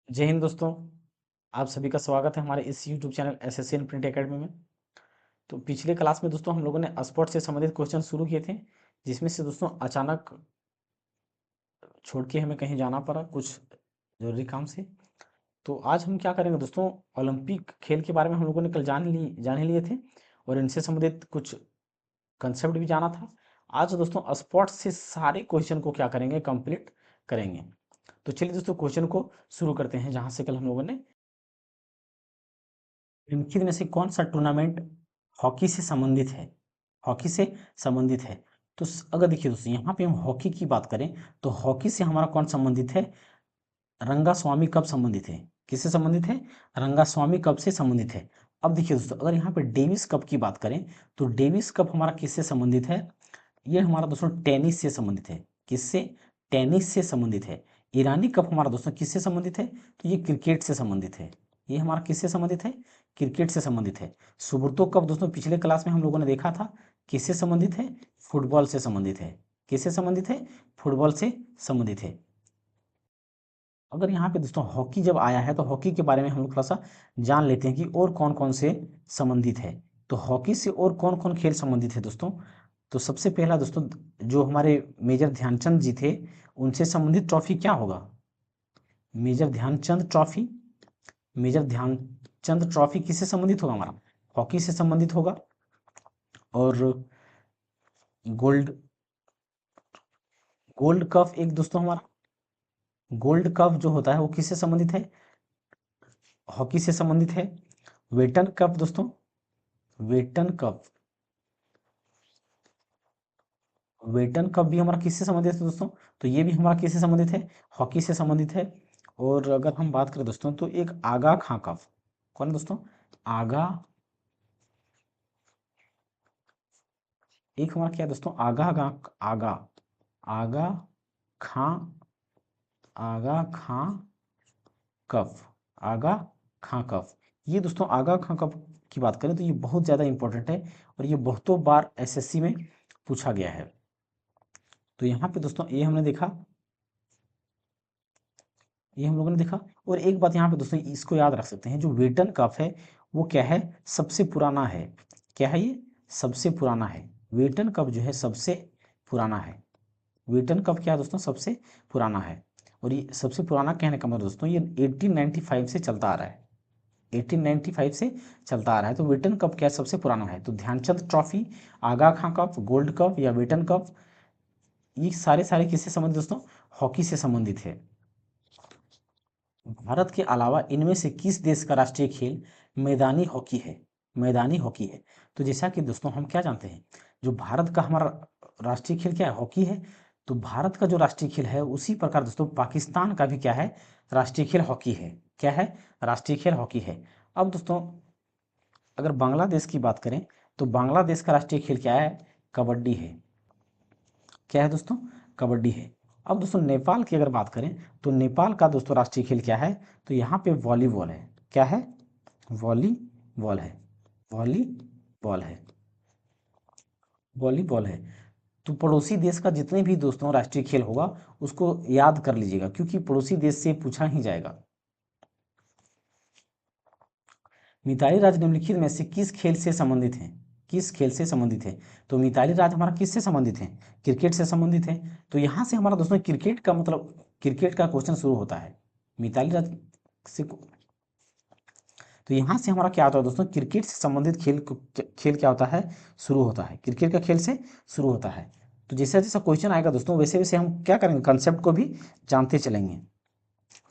जय हिंद दोस्तों। आप सभी का स्वागत है हमारे इस YouTube channel SSC print academy में। तो पिछले क्लास में दोस्तों हम लोगों ने स्पोर्ट्स से संबंधित क्वेश्चन शुरू किए थे, जिसमें से दोस्तों अचानक छोड़ के हमें कहीं जाना पड़ा कुछ ज़रूरी काम से। तो आज हम क्या करेंगे दोस्तों, ओलंपिक खेल के बारे में हम लोगों ने कल जान ही लिए थे और इनसे संबंधित कुछ कंसेप्ट भी जाना था। आज दोस्तों स्पोर्ट्स से सारे क्वेश्चन को क्या करेंगे, कंप्लीट करेंगे। तो चलिए दोस्तों क्वेश्चन को शुरू करते हैं जहाँ से कल हम लोगों ने। निम्नलिखित में से कौन सा टूर्नामेंट हॉकी से संबंधित है? हॉकी से संबंधित है। तो अगर देखिए दोस्तों यहाँ पे हम हॉकी की बात करें तो हॉकी से हमारा कौन संबंधित है? रंगास्वामी कप संबंधित है। किससे संबंधित है? रंगास्वामी कप से संबंधित है। अब देखिए दोस्तों अगर यहाँ पे डेविस कप की बात करें तो डेविस कप हमारा किससे संबंधित है? ये हमारा दोस्तों टेनिस से संबंधित है। किससे? टेनिस से संबंधित है। ईरानी कप हमारा दोस्तों किससे संबंधित है? तो ये क्रिकेट से संबंधित है। ये हमारा किससे संबंधित है? क्रिकेट से संबंधित है। सुब्रतो कप दोस्तों पिछले क्लास में हम लोगों ने देखा था किससे संबंधित है? फुटबॉल से संबंधित है। किससे संबंधित है? फुटबॉल से संबंधित है। अगर यहाँ पे दोस्तों हॉकी जब आया है तो हॉकी के बारे में हम लोग थोड़ा सा जान लेते हैं कि और कौन कौन से संबंधित है। तो हॉकी से और कौन कौन खेल संबंधित है दोस्तों? तो सबसे पहला दोस्तों जो हमारे मेजर ध्यानचंद जी थे उनसे संबंधित ट्रॉफी क्या होगा? Major Dhyanchand trophy. Major Dhyanchand trophy किससे संबंधित होगा? हमारा हॉकी से संबंधित होगा। और गोल्ड गोल्ड कप एक दोस्तों हमारा गोल्ड कप जो होता है वो किससे संबंधित है? हॉकी से संबंधित है। वेटन कप दोस्तों, वेटन कप वेटन कप भी हमारा किससे संबंधित है दोस्तों? तो ये भी हमारा किससे संबंधित है? हॉकी से संबंधित है। और अगर हम बात करें दोस्तों तो एक आगा खां कप, कौन है दोस्तों? आगा, एक हमारा क्या है दोस्तों? आगा आगा खां आगा खां कप, आगा खां कप। ये दोस्तों आगा खां कप की बात करें तो ये बहुत ज़्यादा इंपॉर्टेंट है और ये बहुतों बार एसएससी में पूछा गया है। तो यहाँ पे दोस्तों ये हमने देखा, ये हम लोगों ने देखा। और एक बात यहाँ पे दोस्तों इसको याद रख सकते हैं, जो वेटन कप है वो क्या है? सबसे पुराना है। क्या है ये? सबसे पुराना है। वेटन कप जो है सबसे पुराना है। वेटन कप क्या है दोस्तों? सबसे पुराना है। और ये सबसे पुराना कहने का मतलब दोस्तों ये 1895 से चलता आ रहा है। 1895 से चलता आ रहा है। तो वेटन कप क्या है? सबसे पुराना है। तो ध्यानचंद ट्रॉफी, आगा खां कप, गोल्ड कप या वेटन कप, ये सारे सारे किससे संबंधित दोस्तों? हॉकी से संबंधित है। भारत के अलावा इनमें से किस देश का राष्ट्रीय खेल मैदानी हॉकी है? मैदानी हॉकी है। तो जैसा कि दोस्तों हम क्या जानते हैं, जो भारत का हमारा राष्ट्रीय खेल क्या है? हॉकी है। तो भारत का जो राष्ट्रीय खेल है उसी प्रकार दोस्तों पाकिस्तान का भी क्या है? राष्ट्रीय खेल हॉकी है। क्या है? राष्ट्रीय खेल हॉकी है। अब दोस्तों अगर बांग्लादेश की बात करें तो बांग्लादेश का राष्ट्रीय खेल क्या है? कबड्डी है। क्या है दोस्तों? कबड्डी है। अब दोस्तों नेपाल की अगर बात करें तो नेपाल का दोस्तों राष्ट्रीय खेल क्या है? तो यहाँ पे वॉलीबॉल है। क्या है? वॉलीबॉल है। वॉलीबॉल है। वॉलीबॉल है। तो पड़ोसी देश का जितने भी दोस्तों राष्ट्रीय खेल होगा उसको याद कर लीजिएगा, क्योंकि पड़ोसी देश से पूछा ही जाएगा। मिताली राज निम्नलिखित में से किस खेल से संबंधित है? किस खेल से संबंधित है? तो मिताली राज हमारा किससे संबंधित है? क्रिकेट से संबंधित है। तो यहाँ से हमारा दोस्तों क्रिकेट का मतलब क्रिकेट का क्वेश्चन शुरू होता है मिताली राज से। तो यहाँ से हमारा क्या होता है दोस्तों? क्रिकेट से संबंधित खेल क्या होता है? शुरू होता है। क्रिकेट का खेल से शुरू होता है। तो जैसा जैसा क्वेश्चन आएगा दोस्तों वैसे वैसे हम क्या करेंगे, कंसेप्ट को भी जानते चलेंगे,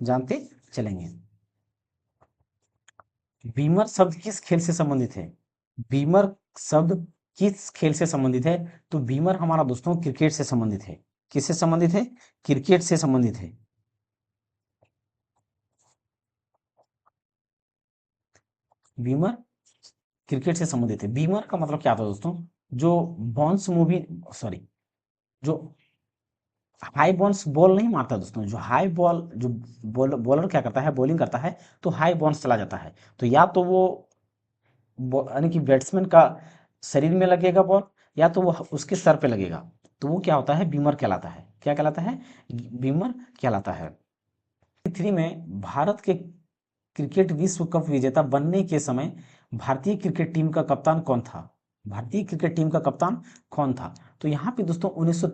जानते चलेंगे। बीमर शब्द किस खेल से संबंधित है? बीमर शब्द किस खेल से संबंधित है? तो बीमर हमारा दोस्तों क्रिकेट से संबंधित है। किससे संबंधित है? क्रिकेट से संबंधित है। बीमर क्रिकेट से संबंधित है। बीमर का मतलब क्या था दोस्तों? जो बॉन्स मूवी, सॉरी, जो हाई बॉन्स बॉल नहीं मारता दोस्तों, जो हाई बॉल, जो बॉलर क्या करता है, बॉलिंग करता है तो हाई बॉन्स चला जाता है। तो या तो वो यानी कि बैट्समैन का शरीर में लगेगा बॉल, या तो वो उसके सर पे लगेगा, तो वो क्या होता है? बीमर कहलाता है। क्या कहलाता है? बीमर कहलाता है। थ्री में भारत के क्रिकेट विश्व कप विजेता बनने के समय भारतीय क्रिकेट टीम का कप्तान कौन था? भारतीय क्रिकेट टीम का कप्तान कौन था? तो यहाँ पे दोस्तों 1900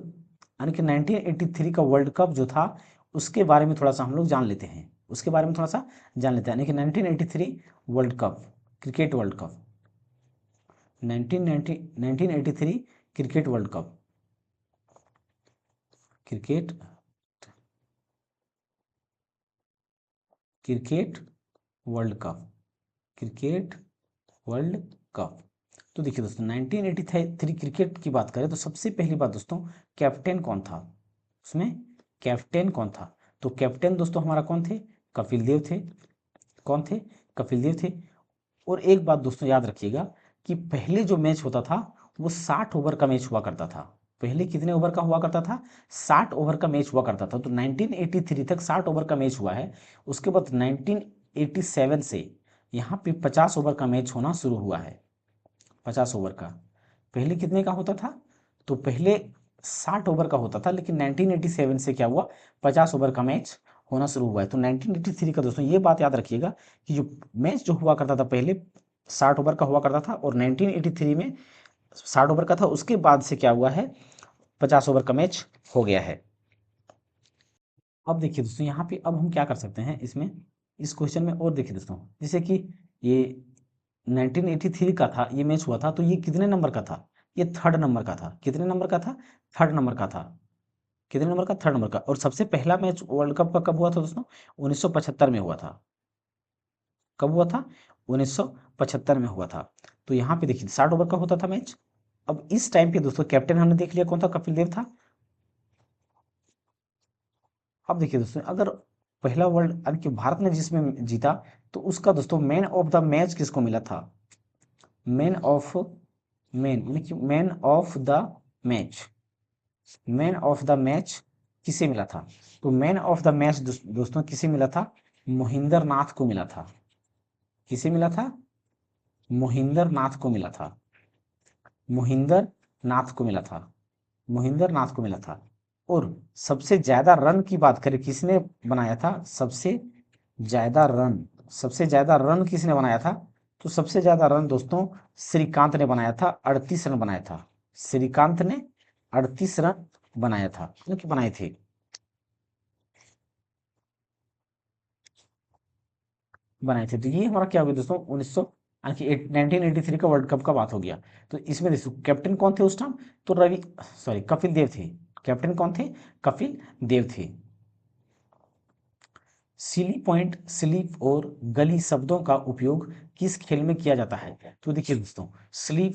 यानी कि 1983 का वर्ल्ड कप जो था उसके बारे में थोड़ा सा हम लोग जान लेते हैं, उसके बारे में थोड़ा सा जान लेते हैं। यानी कि 1983 world cup, cricket world cup, 1983 cricket world cup, cricket cricket world cup, cricket world cup. तो देखिए दोस्तों 1983 क्रिकेट की बात करें तो सबसे पहली बात दोस्तों कैप्टन कौन था उसमें? कैप्टन कौन था? तो कैप्टन दोस्तों हमारा कौन थे? कपिल देव थे। कौन थे? कपिल देव थे। और एक बात दोस्तों याद रखिएगा कि पहले जो मैच होता था वो 60 ओवर का मैच हुआ करता था। पहले कितने ओवर का हुआ करता था? 60 ओवर का मैच हुआ करता था। तो 1983 तक 60 ओवर का मैच हुआ है। उसके बाद 1987 से यहाँ पे 50 ओवर का मैच होना शुरू हुआ है। 50 ओवर का। पहले कितने का होता था? तो पहले 60 ओवर का होता था, लेकिन 1987 से क्या हुआ? 50 ओवर का मैच होना शुरू हुआ है। तो 1983 का दोस्तों ये बात याद रखिएगा कि जो मैच जो हुआ करता था पहले 60 ओवर का हुआ करता था, और 1983 में 60 ओवर का था, उसके बाद से क्या हुआ है? 50 ओवर का मैच हो गया है। अब देखिए दोस्तों यहाँ पे अब हम क्या कर सकते हैं इसमें, इस क्वेश्चन में, और देखिए दोस्तों जैसे कि ये 1983 का था, ये मैच हुआ था, तो ये कितने नंबर का था? ये थर्ड नंबर का था। कितने नंबर का था? थर्ड नंबर का था। कितने नंबर का? थर्ड नंबर का। और सबसे पहला मैच वर्ल्ड कप का कब हुआ था दोस्तों? 1975 में हुआ था। कब हुआ था? 1975 में हुआ था। तो यहाँ पे देखिए 60 ओवर का होता था मैच। अब इस टाइम पे दोस्तों कैप्टन हमने देख लिया कौन था? कपिल देव था। अब देखिए दोस्तों अगर पहला वर्ल्ड यानी कि भारत ने जिसमें जीता, तो उसका दोस्तों मैन ऑफ द मैच किसको मिला था? Man of man of the match, man of the match किसे मिला था? तो मैन ऑफ द मैच दोस्तों किसे मिला था? मोहिंदर नाथ को मिला था। किसे मिला था? मोहिंदर नाथ को मिला था। मोहिंदर नाथ को मिला था। मोहिंदर नाथ को मिला था। और सबसे ज्यादा रन की बात करें किसने बनाया था? ज्यादा रन सबसे ज्यादा रन किसने बनाया था? तो सबसे ज्यादा रन दोस्तों श्रीकांत ने बनाया था। 38 रन बनाया था। श्रीकांत ने 38 रन बनाया था, कि बनाए थे। बनाए थे। तो ये हमारा क्या हो गया दोस्तों 1983 का वर्ल्ड कप का बात हो गया। तो इसमें देखो कैप्टन कौन थे उस टाइम? तो कपिल देव थे। कैप्टन कौन थे? कपिल देव थे। सिली पॉइंट, स्लीप और गली शब्दों का उपयोग किस खेल में किया जाता है? तो देखिए दोस्तों स्लीप,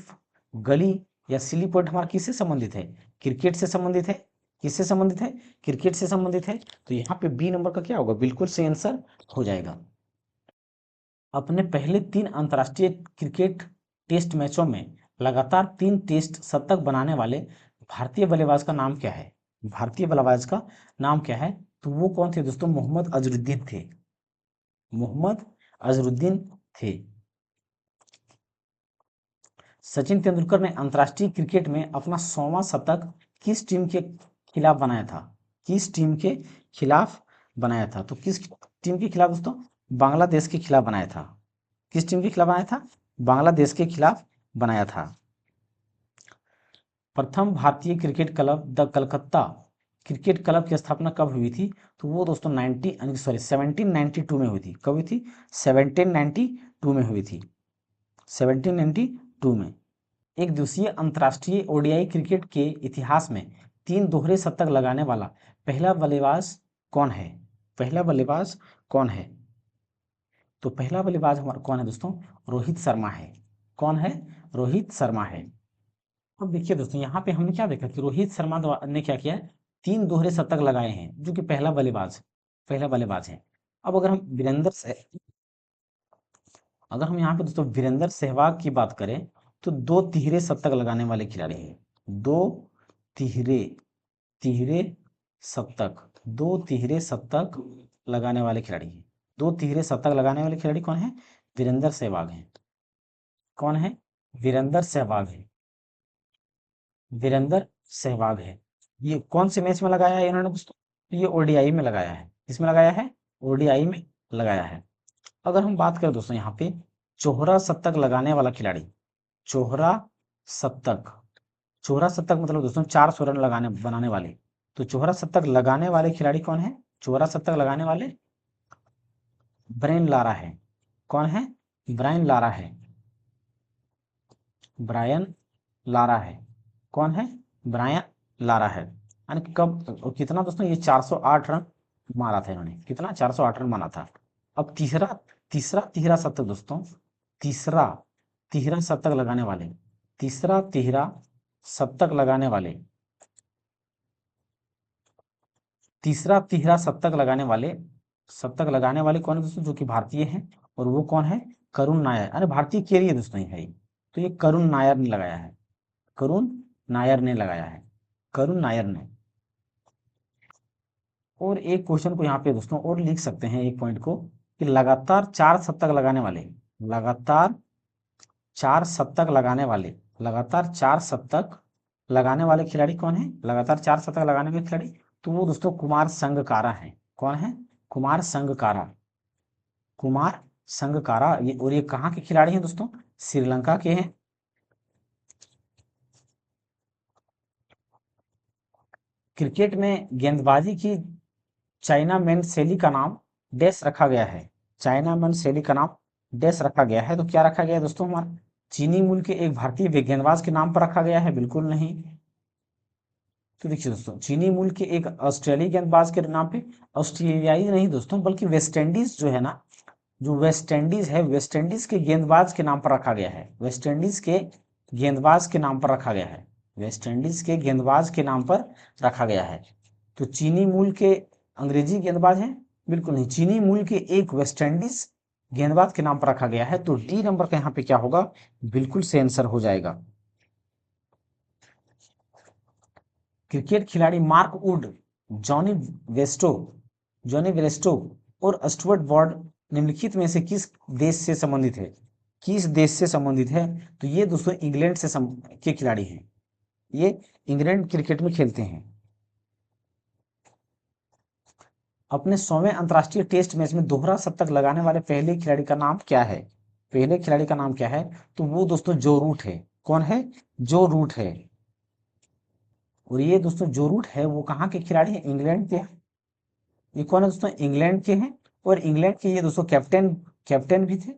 गली या सिली पॉइंट हमारा किससे संबंधित है? क्रिकेट से संबंधित है। किससे संबंधित है? क्रिकेट से संबंधित है। तो यहाँ पे बी नंबर का क्या होगा? बिल्कुल सही आंसर हो जाएगा। अपने पहले 3 अंतर्राष्ट्रीय क्रिकेट टेस्ट मैचों में लगातार 3 टेस्ट शतक बनाने वाले भारतीय बल्लेबाज का नाम क्या है? भारतीय बल्लेबाज का नाम क्या है? तो वो कौन थे दोस्तों? मोहम्मद अजरुद्दीन थे। मोहम्मद अजरुद्दीन थे। सचिन तेंदुलकर ने अंतर्राष्ट्रीय क्रिकेट में अपना 100वां शतक किस टीम के खिलाफ बनाया था? किस टीम के खिलाफ बनाया था? तो किस टीम के खिलाफ दोस्तों? बांग्लादेश के खिलाफ बनाया था। किस टीम के खिलाफ बनाया था? बांग्लादेश के खिलाफ बनाया था। प्रथम भारतीय cricket club the Calcutta cricket club की स्थापना कब हुई थी? तो वो दोस्तों 1792 में हुई थी। कब हुई थी? 1792 में हुई थी। 1792 में। एक दिवसीय अंतर्राष्ट्रीय ओडीआई क्रिकेट के इतिहास में 3 दोहरे शतक लगाने वाला पहला बल्लेबाज कौन है? पहला बल्लेबाज कौन है? तो पहला बल्लेबाज हमारा कौन है दोस्तों? रोहित शर्मा है। कौन है? रोहित शर्मा है। अब देखिए दोस्तों यहाँ पे हमने क्या देखा कि रोहित शर्मा ने क्या किया है? 3 दोहरे शतक लगाए हैं, जो कि पहला बल्लेबाज है। अब अगर हम यहाँ पे दोस्तों वीरेंद्र सहवाग की बात करें, तो 2 तिहरे शतक लगाने वाले खिलाड़ी हैं। 2 तिहरे तिहरे शतक 2 तिहरे शतक लगाने वाले खिलाड़ी हैं। 2 तिहरे शतक लगाने वाले खिलाड़ी कौन है? वीरेंद्र सहवाग हैं। कौन है? वीरेंद्र सहवाग है। वीरेंद्र सहवाग है। ये कौन से मैच में लगाया है इन्होंने दोस्तों? ये ओडीआई में लगाया है। किसमें लगाया है? ओडीआई में लगाया है। अगर हम बात करें दोस्तों यहाँ पे चौहरा शतक लगाने वाला खिलाड़ी, चौहरा शतक, चौहरा शतक मतलब दोस्तों 400 रन लगाने बनाने वाले, तो चौहरा शतक लगाने वाले खिलाड़ी कौन है? चौहरा शतक लगाने वाले ब्रायन लारा है। कौन है? ब्रायन लारा है। ब्रायन लारा है। कौन है? ब्रायन लारा है। यानी कब और कितना दोस्तों? ये 408 रन मारा था इन्होंने। कितना? 408 रन मारा था। अब तीसरा तीसरा तिहरा शतक दोस्तों, तीसरा तिहरा शतक लगाने वाले, तीसरा तिहरा शतक लगाने वाले, तीसरा तिहरा शतक लगाने वाले, शतक लगाने वाले कौन है दोस्तों? जो कि भारतीय हैं, और वो कौन है? करुण नायर। अरे भारतीय के लिए दोस्तों है ये, तो ये करुण नायर ने लगाया है। करुण नायर ने लगाया है। करुण नायर ने। और एक क्वेश्चन को यहाँ पे दोस्तों और लिख सकते हैं एक पॉइंट को, कि लगातार 4 शतक लगाने वाले, लगातार 4 शतक लगाने वाले, लगातार 4 शतक लगाने वाले खिलाड़ी कौन है? लगातार 4 शतक लगाने वाले खिलाड़ी, तो वो दोस्तों कुमार संगकारा है। कौन है? कुमार संगकारा। कुमार संगकारा। ये और ये कहाँ के खिलाड़ी हैं दोस्तों? श्रीलंका के हैं। क्रिकेट में गेंदबाजी की चाइनामैन शैली का नाम डैश रखा गया है। चाइनामैन शैली का नाम डैश रखा गया है। तो क्या रखा गया है दोस्तों? हमारा चीनी मूल के एक भारतीय गेंदबाज के नाम पर रखा गया है? बिल्कुल नहीं। तो देखिए दोस्तों, चीनी मूल के एक ऑस्ट्रेलियाई गेंदबाज के नाम पे, ऑस्ट्रेलियाई नहीं दोस्तों बल्कि वेस्ट इंडीज जो है ना, जो वेस्ट इंडीज है, वेस्ट इंडीज के गेंदबाज के नाम पर रखा गया है। वेस्ट इंडीज के गेंदबाज के नाम पर रखा गया है। वेस्ट इंडीज के गेंदबाज के नाम पर रखा गया है। तो चीनी मूल के अंग्रेजी गेंदबाज हैं? बिल्कुल नहीं। चीनी मूल के एक वेस्ट इंडीज गेंदबाज के नाम पर रखा गया है। तो डी नंबर का यहाँ पे क्या होगा? बिल्कुल से आंसर हो जाएगा। क्रिकेट खिलाड़ी मार्क वुड, जॉनी वेस्टो, जॉनी वेस्टो और स्टुअर्ट ब्रॉड निम्नलिखित में से किस देश से संबंधित है? किस देश से संबंधित है? तो ये दोस्तों इंग्लैंड से के खिलाड़ी हैं। ये इंग्लैंड क्रिकेट में खेलते हैं। अपने 100वें अंतर्राष्ट्रीय टेस्ट मैच में दोहरा शतक लगाने वाले पहले खिलाड़ी का नाम क्या है? पहले खिलाड़ी का नाम क्या है? तो वो दोस्तों जो रूट है। कौन है? जो रूट है। और ये दोस्तों जो रूट है वो कहाँ के खिलाड़ी हैं? इंग्लैंड के। ये कौन है दोस्तों? इंग्लैंड के हैं। और इंग्लैंड के ये दोस्तों कैप्टन कैप्टन भी थे।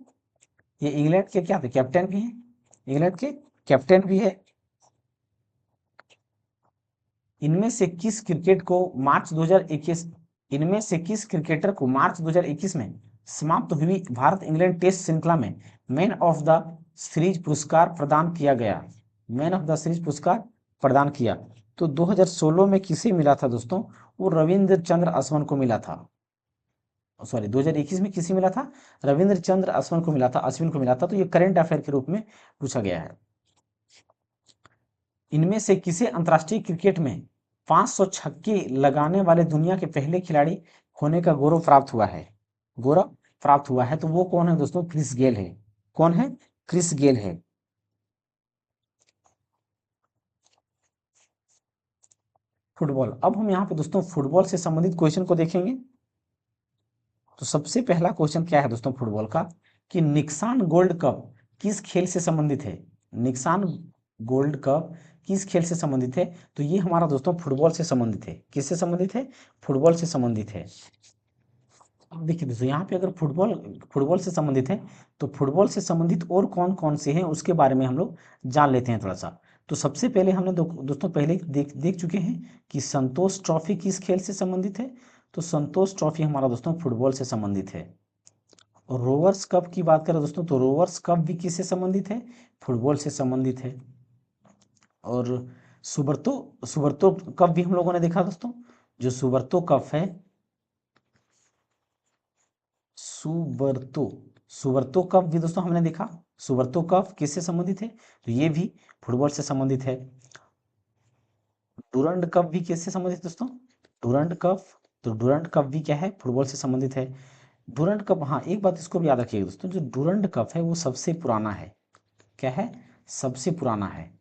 ये इंग्लैंड के क्या थे? कैप्टन भी हैं। इंग्लैंड के कैप्टन भी है। इनमें से किस क्रिकेट को मार्च 2021 इनमें से किस क्रिकेटर को मार्च 2021 में समाप्त हुई भारत इंग्लैंड टेस्ट श्रृंखला में मैन ऑफ द सीरीज पुरस्कार प्रदान किया गया? मैन ऑफ द सीरीज पुरस्कार प्रदान किया। तो 2016 में किसे मिला था दोस्तों? वो रविंद्र चंद्र अश्विन को मिला था। सॉरी, 2021 में किसे मिला था? रविंद्र चंद्र अश्विन को मिला था। अश्विन को मिला था। तो ये करंट अफेयर के रूप में पूछा गया है। इनमें से किसे अंतर्राष्ट्रीय क्रिकेट में 500 छक्के लगाने वाले दुनिया के पहले खिलाड़ी होने का गौरव प्राप्त हुआ है? गौरव प्राप्त हुआ है। तो वो कौन है दोस्तों? क्रिस गेल है। कौन है? क्रिस गेल है। फुटबॉल। अब हम यहाँ पे दोस्तों फुटबॉल से संबंधित क्वेश्चन को देखेंगे। तो सबसे पहला क्वेश्चन क्या है दोस्तों फुटबॉल का, कि निक्सान गोल्ड कप किस खेल से संबंधित है? निक्सान गोल्ड कप किस खेल से संबंधित है? तो ये हमारा दोस्तों फुटबॉल से संबंधित है। किससे संबंधित है? फुटबॉल से संबंधित है। अब देखिए दोस्तों, यहाँ पे अगर फुटबॉल फुटबॉल से संबंधित है, तो फुटबॉल से संबंधित और कौन कौन से हैं उसके बारे में हम लोग जान लेते हैं थोड़ा सा। तो सबसे पहले हमने दोस्तों पहले देख चुके हैं कि संतोष ट्रॉफी किस खेल से संबंधित है। तो संतोष ट्रॉफी हमारा दोस्तों फुटबॉल से संबंधित है। और रोवर्स कप की बात करें दोस्तों, तो रोवर्स कप भी किससे संबंधित है? फुटबॉल से संबंधित है। और सुब्रतो सुब्रतो कप भी हम लोगों ने देखा दोस्तों। जो सुब्रतो कप है, सुब्रतो सुब्रतो कप भी दोस्तों हमने देखा। सुब्रतो कप किससे संबंधित है? तो ये भी फुटबॉल से संबंधित है। डूरंड कप भी किससे संबंधित है दोस्तों? Durand cup. तो डूरंड कप भी क्या है? फुटबॉल से संबंधित है। डूरंड कप, हाँ एक बात इसको भी याद रखिएगा दोस्तों, जो डूरंड कप है वो सबसे पुराना है। क्या है? सबसे पुराना है।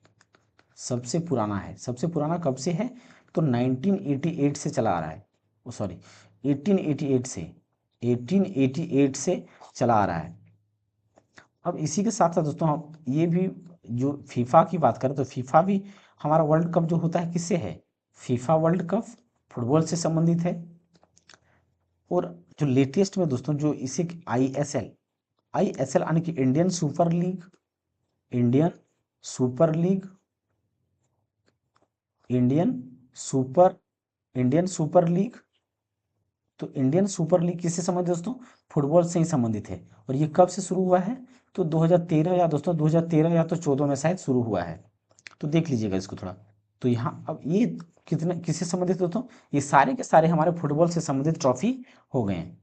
सबसे पुराना है। सबसे पुराना कब से है? तो 1988 से चला आ रहा है। सॉरी, 1888 से 1888 से चला आ रहा है। अब इसी के साथ साथ दोस्तों हम ये भी जो फीफा की बात करें तो फीफा भी हमारा वर्ल्ड कप जो होता है किससे है, फीफा वर्ल्ड कप फुटबॉल से संबंधित है। और जो लेटेस्ट में दोस्तों जो इसे आईएसएल यानी कि Indian super league, Indian super league, Indian super Indian super league, तो इंडियन सुपर लीग किससे संबंधित है दोस्तों, फुटबॉल से ही संबंधित है। और ये कब से शुरू हुआ है, तो 2013 या दोस्तों 2013 या तो 14 में शायद शुरू हुआ है, तो देख लीजिएगा इसको थोड़ा। तो यहाँ अब ये कितने किससे संबंधित दोस्तों, ये सारे के सारे हमारे फुटबॉल से संबंधित ट्रॉफी हो गए हैं।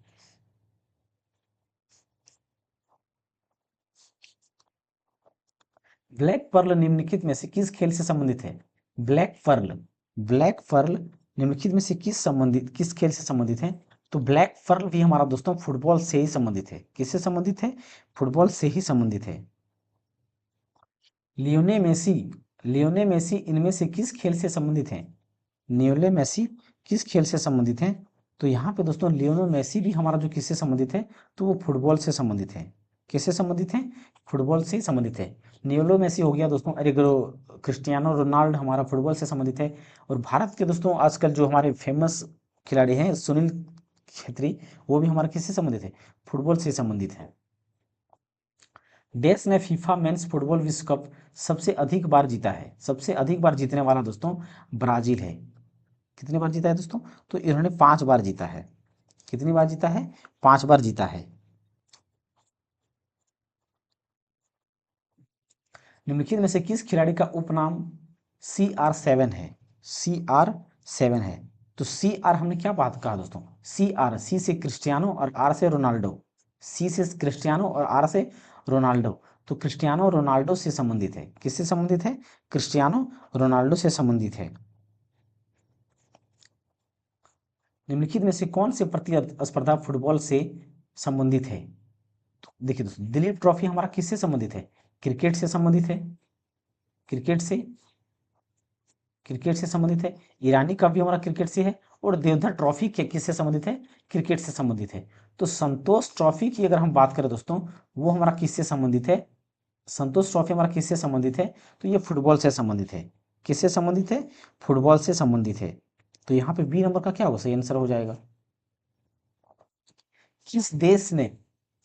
ब्लैक पर्ल निम्नलिखित में से किस खेल से संबंधित है, ब्लैक पर्ल निम्नलिखित में से किस खेल से संबंधित है, तो ब्लैक पर्ल भी हमारा दोस्तों फुटबॉल से ही संबंधित है। किससे संबंधित है, फुटबॉल से ही संबंधित है। लियोने मेसी इनमें से किस खेल से संबंधित है, लियोनेल मेसी किस खेल से संबंधित हैं, तो यहाँ पे दोस्तों लियोनेल मेसी भी हमारा जो किससे संबंधित है, तो वो फुटबॉल से संबंधित है। किससे संबंधित है, फुटबॉल से संबंधित है। लियोनेल मेसी हो गया दोस्तों, अरे क्रिस्टियानो रोनाल्डो हमारा फुटबॉल से संबंधित है। और भारत के दोस्तों आजकल जो हमारे फेमस खिलाड़ी हैं सुनील छेत्री, वो भी हमारा किससे संबंधित है, फुटबॉल से संबंधित है। देश ने फीफा मेंस फुटबॉल विश्व कप सबसे अधिक बार जीता है, सबसे अधिक बार जीतने वाला दोस्तों ब्राजील है। कितनी बार जीता है दोस्तों, तो इन्होंने 5 बार जीता है। कितनी बार जीता है, 5 बार जीता है। निम्नलिखित में से किस खिलाड़ी का उपनाम CR7 है, CR7 है, तो CR हमने क्या बात कहा दोस्तों, सी से क्रिस्टियानो और आर से रोनाल्डो, सी से क्रिस्टियानो और आर से रोनाल्डो, तो क्रिस्टियानो रोनाल्डो से संबंधित है। किससे संबंधित है, क्रिस्टियानो रोनाल्डो से संबंधित है। निम्नलिखित में से कौन से प्रतिस्पर्धा फुटबॉल से संबंधित है, तो देखिए दोस्तों दिलीप ट्रॉफी हमारा किससे संबंधित है, क्रिकेट से संबंधित है, क्रिकेट से क्रिकेट से संबंधित है। ईरानी कप भी हमारा क्रिकेट से है। और देवधर ट्रॉफी किससे संबंधित है, क्रिकेट से संबंधित है। तो संतोष ट्रॉफी की अगर हम बात करें दोस्तों, वो हमारा किससे संबंधित है, संतोष ट्रॉफी हमारा किससे संबंधित है, तो ये फुटबॉल से संबंधित है। किससे संबंधित है, फुटबॉल से संबंधित है। तो यहाँ पे बी नंबर का क्या होगा, सही आंसर हो जाएगा। किस देश ने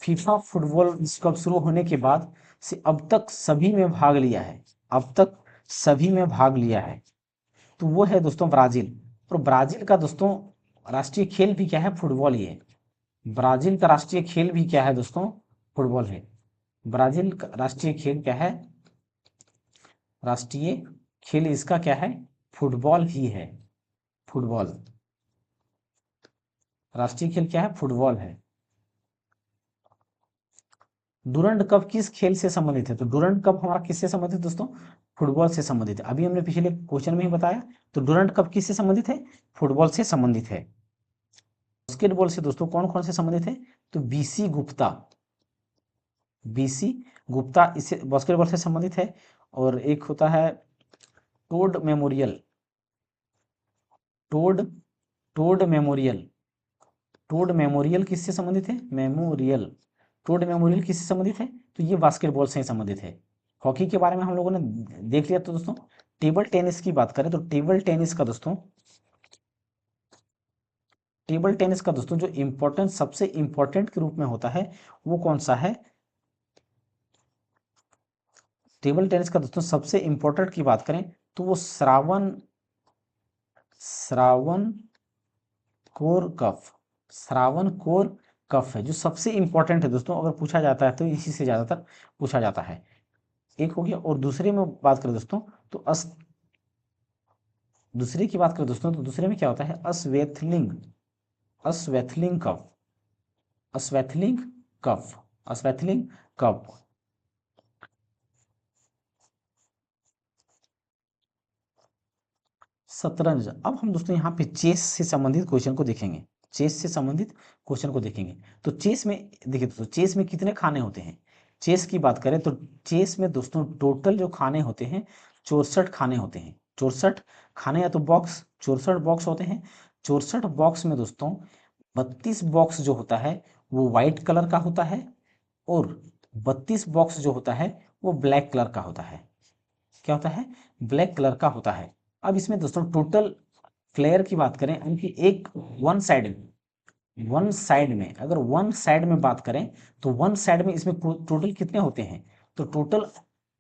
फीफा फुटबॉल विश्व कप शुरू होने के बाद से अब तक सभी में भाग लिया है, अब तक सभी में भाग लिया है, तो वो है दोस्तों ब्राजील। और ब्राजील का दोस्तों राष्ट्रीय खेल भी क्या है, फुटबॉल ही है। ब्राजील का राष्ट्रीय खेल भी क्या है दोस्तों, फुटबॉल है। ब्राजील का राष्ट्रीय खेल क्या है, राष्ट्रीय खेल इसका क्या है, फुटबॉल ही है, फुटबॉल। राष्ट्रीय खेल क्या है, फुटबॉल है। डूरंड कप किस खेल से संबंधित है, तो डूरंड कप हमारा किससे संबंधित है दोस्तों, फुटबॉल से संबंधित है। अभी हमने पिछले क्वेश्चन में ही बताया। तो डूरंड कप किससे संबंधित है, फुटबॉल से संबंधित है। बास्केटबॉल से दोस्तों कौन कौन से संबंधित है, तो बीसी गुप्ता इससे बास्केटबॉल से संबंधित है। और एक होता है Todd memorial, Todd Todd memorial, Todd memorial किससे संबंधित है, मेमोरियल, टोड मेमोरियल किससे संबंधित है, तो ये बास्केटबॉल से संबंधित है। हॉकी के बारे में हम लोगों ने देख लिया। तो दोस्तों टेबल टेनिस की बात करें तो टेबल टेनिस का दोस्तों जो इम्पोर्टेंट सबसे इम्पोर्टेंट के रूप में होता है वो कौन सा है, टेबल टेनिस का दोस्तों सबसे इम्पोर्टेंट की बात करें तो वो श्रावण कोर कफ, श्रावण कोर कफ है जो सबसे इंपॉर्टेंट है दोस्तों। अगर पूछा जाता है तो इसी से ज्यादातर पूछा जाता है। एक हो गया। और दूसरे में बात करें दोस्तों तो दूसरे की बात करें दोस्तों तो दूसरे में क्या होता है, अस्वेथलिंग कफ, अस्वेथलिंग कफ, अस्वेथलिंग कफ। शतरंज। अब हम दोस्तों यहाँ पे चेस से संबंधित क्वेश्चन को देखेंगे, चेस से संबंधित क्वेश्चन को देखेंगे। तो चेस में देखिए दोस्तों चेस में कितने खाने होते हैं, चेस की बात करें तो चेस में दोस्तों टोटल जो खाने होते हैं 64 खाने होते हैं, 64 खाने या तो बॉक्स, 64 बॉक्स होते हैं। 64 बॉक्स में दोस्तों 32 बॉक्स जो होता है वो व्हाइट कलर का होता है और 32 बॉक्स जो होता है वो ब्लैक कलर का होता है। क्या होता है? ब्लैक कलर का होता है। अब इसमें दोस्तों टोटल फ्लेयर की बात करें, यानी एक वन साइड में अगर वन साइड में बात करें तो वन साइड में इसमें टोटल कितने होते हैं? तो टोटल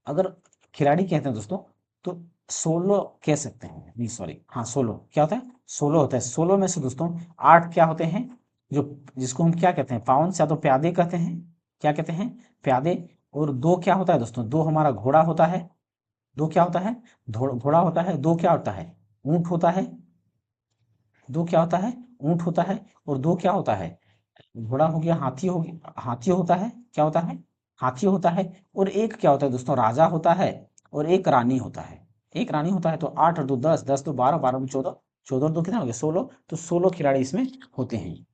अगर खिलाड़ी कहते हैं दोस्तों तो 16 कह सकते हैं, नहीं सॉरी, हाँ 16। क्या होता है? 16 होता है। 16 में से दोस्तों 8 क्या होते हैं? जो जिसको हम क्या कहते हैं? पाउंस या तो प्यादे कहते हैं। क्या कहते हैं? प्यादे। और दो क्या होता है दोस्तों? दो हमारा घोड़ा होता है। दो क्या होता है? घोड़ा होता है। दो क्या होता है? ऊंट होता है। दो क्या होता है? ऊंट होता है। और दो क्या होता है? घोड़ा हो गया, हाथी हो गया, हाथी होता है। क्या होता है? हाथी होता है। और एक क्या होता है दोस्तों? राजा होता है और एक रानी होता है। एक रानी होता है। तो 8 और 2 10, 10 तो 12, 12 में 14, 14 और 2 कितना हो गया? 16। तो 16 खिलाड़ी इसमें होते हैं।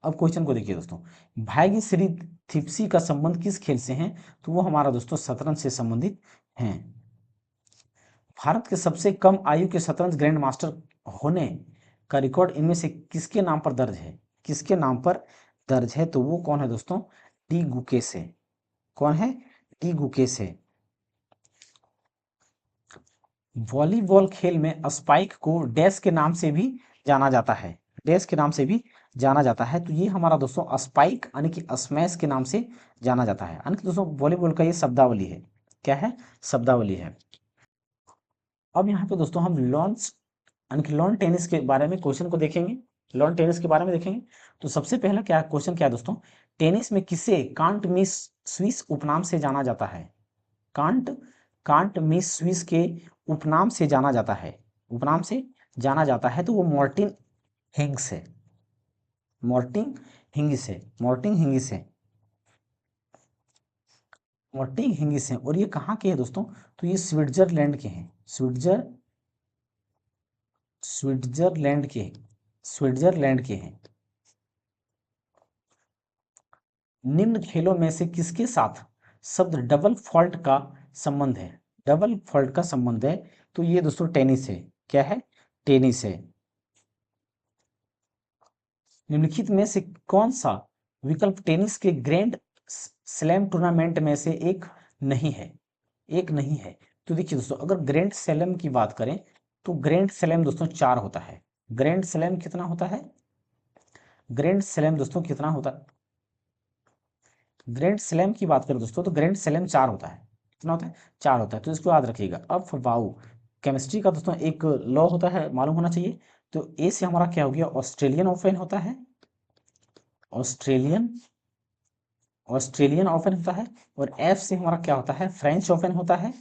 अब क्वेश्चन को देखिए दोस्तों, भाग्य श्री थिप्सी का संबंध किस खेल से है? तो वो हमारा दोस्तों शतरंज से संबंधित हैं। भारत के सबसे कम आयु के शतरंज ग्रैंड मास्टर होने का रिकॉर्ड इनमें से किसके नाम पर दर्ज है? किसके नाम पर दर्ज है? तो वो कौन है दोस्तों? डी गुकेश है। कौन है? डी गुकेश है। वॉलीबॉल खेल में स्पाइक को डैश के नाम से भी जाना जाता है। डैश के नाम से भी जाना जाता है। तो ये हमारा दोस्तों स्पाइक यानी कि स्मैश के नाम से जाना जाता है। यानी कि दोस्तों वॉलीबॉल का ये शब्दावली है। क्या है? शब्दावली है। अब यहाँ पे दोस्तों हम लॉन्स यानी कि लॉन टेनिस के बारे में क्वेश्चन को देखेंगे। लॉन टेनिस के बारे में देखेंगे। तो सबसे पहला क्या क्वेश्चन क्या है दोस्तों? टेनिस में किसे कांट मिस स्विस उपनाम से जाना जाता है? कांट कांट मिस स्विस के उपनाम से जाना जाता है। उपनाम से जाना जाता है। तो वो मॉर्टिन हिंग्स है। मॉर्टिन हिंगिस है। मॉर्टिन हिंगिस है। मॉर्टिन हिंगिस है। और ये कहाँ के हैं दोस्तों? तो ये स्विट्जरलैंड के हैं। स्विट्जरलैंड के स्विट्जरलैंड के हैं। निम्न खेलों में से किसके साथ शब्द डबल फॉल्ट का संबंध है? डबल फॉल्ट का संबंध है। तो ये दोस्तों टेनिस है। क्या है? टेनिस है। निम्नलिखित में से कौन सा विकल्प टेनिस के ग्रैंड स्लैम टूर्नामेंट में से एक नहीं है? एक नहीं है। तो देखिए दोस्तों, अगर ग्रैंड स्लैम की बात करें तो ग्रैंड स्लैम दोस्तों 4 होता है। ग्रैंड स्लैम कितना होता है? ग्रैंड स्लैम दोस्तों कितना होता है? ग्रैंड स्लैम की बात करें दोस्तों तो ग्रैंड स्लैम 4 होता है। कितना होता है? 4 होता है। तो इसको याद रखिएगा। अब वाओ, केमिस्ट्री का दोस्तों एक लॉ होता है, मालूम होना चाहिए। तो ए से हमारा क्या हो गया? ऑस्ट्रेलियन ओपन होता है। ऑस्ट्रेलियन ऑस्ट्रेलियन ओपन होता है। और एफ से हमारा क्या होता है? फ्रेंच ओपन होता है।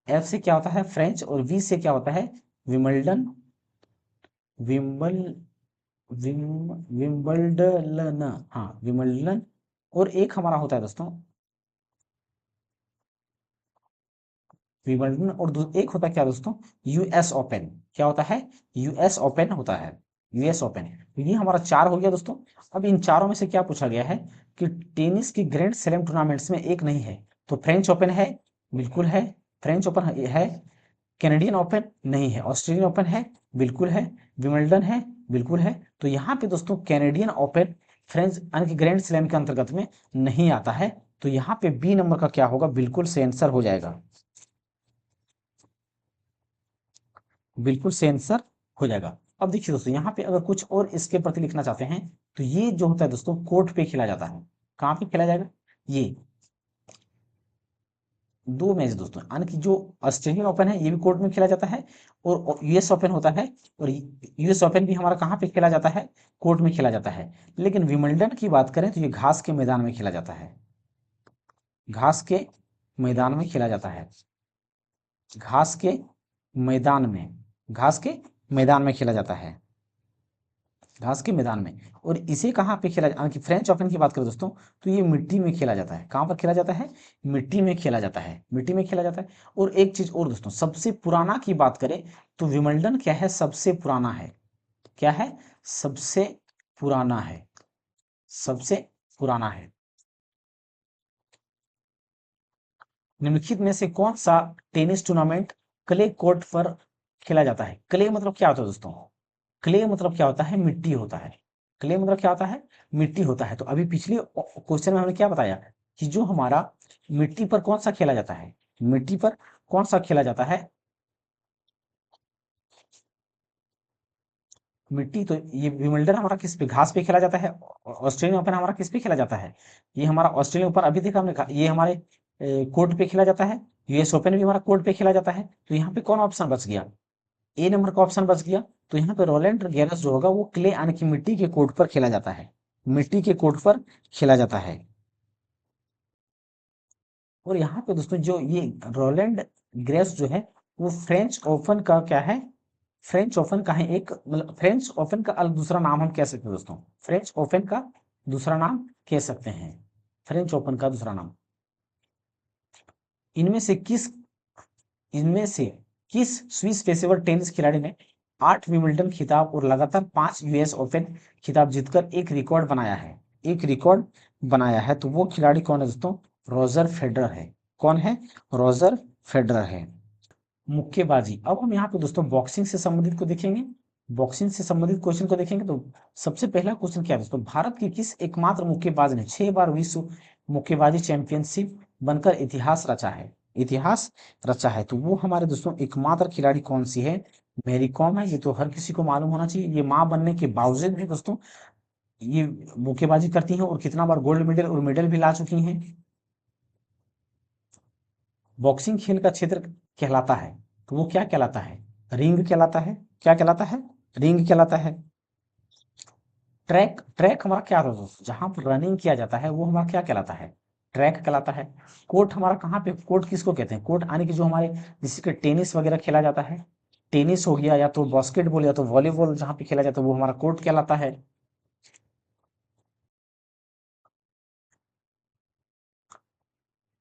एफ से क्या होता है? फ्रेंच। और वी से क्या होता है? विमल्डन विम्बल विम विम्बल्डन, हाँ विमल्डन। और एक हमारा होता है दोस्तों विंबलडन। और एक होता है क्या दोस्तों? US open. क्या होता है? यूएस ओपन होता है। US open. तो ये हमारा 4 हो गया दोस्तों। अब इन चारों में से क्या पूछा गया है कि टेनिस की ग्रैंड स्लैम टूर्नामेंट्स में एक नहीं है। तो फ्रेंच ओपन है, बिल्कुल है। फ्रेंच ओपन है। कैनेडियन ओपन नहीं है। ऑस्ट्रेलियन ओपन है, बिल्कुल है। विंबलडन है, बिल्कुल है। तो यहाँ पे दोस्तों कैनेडियन ओपन फ्रेंच यानी कि ग्रैंड स्लैम के अंतर्गत में नहीं आता है। तो यहाँ पे बी नंबर का क्या होगा? बिल्कुल से आंसर हो जाएगा। बिल्कुल से आंसर हो जाएगा। अब देखिए दोस्तों, यहाँ पे अगर कुछ और इसके प्रति लिखना चाहते हैं तो ये जो होता है दोस्तों कोर्ट पे खेला जाता है। कहाँ पे खेला जाएगा? ये 2 मैच दोस्तों, यानी कि जो ऑस्ट्रेलियन ओपन है ये भी कोर्ट में खेला जाता है और यूएस ओपन होता है। और यूएस ओपन भी हमारा कहाँ पे खेला जाता है? कोर्ट में खेला जाता है। लेकिन विंबलडन की बात करें तो ये घास के मैदान में खेला जाता है। घास के मैदान में खेला जाता है। घास के मैदान में घास के मैदान में खेला जाता है। घास के मैदान में। और इसे कहाँ पे खेला कि फ्रेंच ओपन की बात करें दोस्तों तो ये मिट्टी में खेला जाता है। कहाँ पर खेला जाता है? मिट्टी में खेला जाता है। मिट्टी में खेला जाता है। और एक चीज और दोस्तों, सबसे पुराना की बात करें तो विंबलडन क्या है? सबसे पुराना है। क्या है? सबसे पुराना है। सबसे पुराना है। निम्नलिखित में से कौन सा टेनिस टूर्नामेंट क्ले कोर्ट पर खेला जाता है? क्ले मतलब क्या होता है दोस्तों? क्ले मतलब क्या होता है? मिट्टी होता है। क्ले मतलब क्या होता है? मिट्टी होता है। तो अभी पिछले क्वेश्चन में हमने क्या बताया कि जो हमारा मिट्टी पर कौन सा खेला जाता है? मिट्टी पर कौन सा खेला जाता है? मिट्टी तो ये विमिल्टन हमारा किस पे? घास पे खेला जाता है। ऑस्ट्रेलियन ओपन हमारा किस पे खेला जाता है? ये हमारा ऑस्ट्रेलियन ओपन अभी देखा हमने, ये हमारे कोर्ट पे खेला जाता है। यूएस ओपन भी हमारा कोर्ट पे खेला जाता है। तो यहाँ पे कौन ऑप्शन बच गया? ए नंबर का ऑप्शन बच गया। तो यहाँ पे रोलैंड गैरस जो होगा वो क्ले यानी कि मिट्टी के कोर्ट पर खेला जाता है। मिट्टी के कोर्ट पर खेला जाता है। और यहाँ पे दोस्तों जो ये रोलैंड ग्रेस जो है वो फ्रेंच ओपन का क्या है? फ्रेंच ओपन का है एक, मतलब फ्रेंच ओपन का दूसरा नाम हम कह सकते हैं दोस्तों। फ्रेंच ओपन का दूसरा नाम कह सकते हैं। फ्रेंच ओपन का दूसरा नाम। इनमें से किस इनमें से किस स्विस पेशेवर टेनिस खिलाड़ी ने 8 विंबलडन खिताब और लगातार 5 यूएस ओपन खिताब जीतकर एक रिकॉर्ड बनाया है? एक रिकॉर्ड बनाया है। तो वो खिलाड़ी कौन है दोस्तों? रोजर फेडरर है। कौन है? रोजर फेडरर है। मुक्केबाजी। अब हम यहाँ पे दोस्तों बॉक्सिंग से संबंधित को देखेंगे। बॉक्सिंग से संबंधित क्वेश्चन को देखेंगे तो सबसे पहला क्वेश्चन क्या है दोस्तों? भारत की किस एकमात्र मुक्केबाज ने 6 बार विश्व मुक्केबाजी चैंपियनशिप बनकर इतिहास रचा है? इतिहास रचा है। तो वो हमारे दोस्तों एकमात्र खिलाड़ी कौन सी है? मैरी कॉम है। ये तो हर किसी को मालूम होना चाहिए। ये मां बनने के बावजूद भी दोस्तों ये मुक्केबाजी करती हैं और कितना बार गोल्ड मेडल और मेडल भी ला चुकी हैं। बॉक्सिंग खेल का क्षेत्र कहलाता है तो वो क्या कहलाता है? रिंग कहलाता है। क्या कहलाता है? रिंग कहलाता है। ट्रैक, ट्रैक हमारा क्या होता है दोस्तों? जहां पर रनिंग किया जाता है वो हमारा क्या कहलाता है? ट्रैक कहलाता है। कोर्ट हमारा कहाँ पे? कोर्ट किसको कहते हैं? कोर्ट आने की जो हमारे जिसके टेनिस वगैरह खेला जाता है, टेनिस हो गया या तो बास्केटबॉल या तो वॉलीबॉल जहाँ पे खेला जाता है वो हमारा कोर्ट कहलाता है।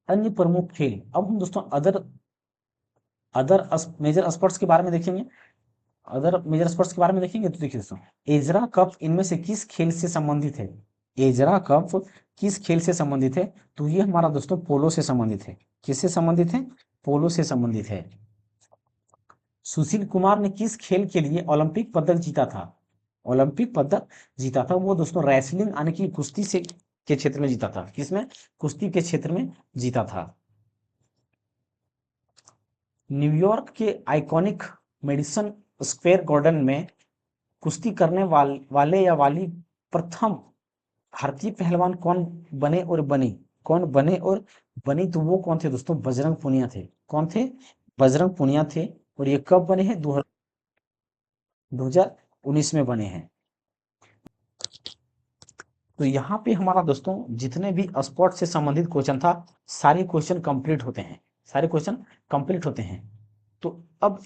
अन्य प्रमुख खेल। अब हम दोस्तों अदर अदर मेजर स्पोर्ट्स के बारे में देखेंगे। अदर मेजर स्पोर्ट्स के बारे में देखेंगे तो देखिए दोस्तों, एजरा कप इनमें से किस खेल से संबंधित है? एजरा कप किस खेल से संबंधित है? तो ये हमारा दोस्तों पोलो से संबंधित है। किससे संबंधित है? पोलो से संबंधित है। सुशील कुमार ने किस खेल के लिए ओलंपिक पदक जीता था? ओलंपिक पदक जीता था वो दोस्तों रेसलिंग यानी कि कुश्ती से के क्षेत्र में जीता था। किसमें? कुश्ती के क्षेत्र में जीता था। न्यूयॉर्क के आइकॉनिक मेडिसन स्क्वेयर गार्डन में कुश्ती करने वाले या वाली प्रथम भारतीय पहलवान कौन बने और बनी? कौन बने और बनी? तो वो कौन थे दोस्तों? बजरंग पूनिया थे। कौन थे? बजरंग पूनिया थे। और ये कब बने हैं? 2019 में बने हैं। तो यहाँ पे हमारा दोस्तों जितने भी स्पोर्ट्स से संबंधित क्वेश्चन था सारे क्वेश्चन कंप्लीट होते हैं। सारे क्वेश्चन कंप्लीट होते हैं। तो अब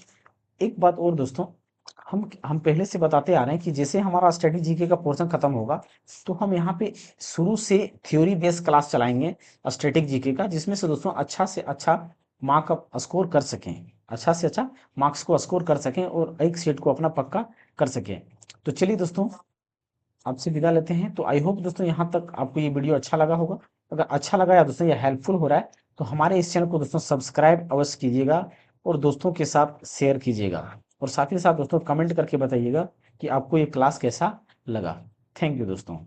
एक बात और दोस्तों, हम पहले से बताते आ रहे हैं कि जैसे हमारा स्टडी जीके का पोर्शन खत्म होगा तो हम यहाँ पे शुरू से थ्योरी बेस्ड क्लास चलाएंगे स्टैटिक जीके का, जिसमें से दोस्तों अच्छा से अच्छा मार्क स्कोर कर सकें। अच्छा से अच्छा मार्क्स को स्कोर कर सकें और एक सेट को अपना पक्का कर सकें। तो चलिए दोस्तों आपसे विदा लेते हैं। तो आई होप दोस्तों यहाँ तक आपको ये वीडियो अच्छा लगा होगा। अगर अच्छा लगा या दोस्तों ये हेल्पफुल हो रहा है तो हमारे इस चैनल को दोस्तों सब्सक्राइब अवश्य कीजिएगा और दोस्तों के साथ शेयर कीजिएगा। और साथ ही साथ दोस्तों कमेंट करके बताइएगा कि आपको ये क्लास कैसा लगा। थैंक यू दोस्तों।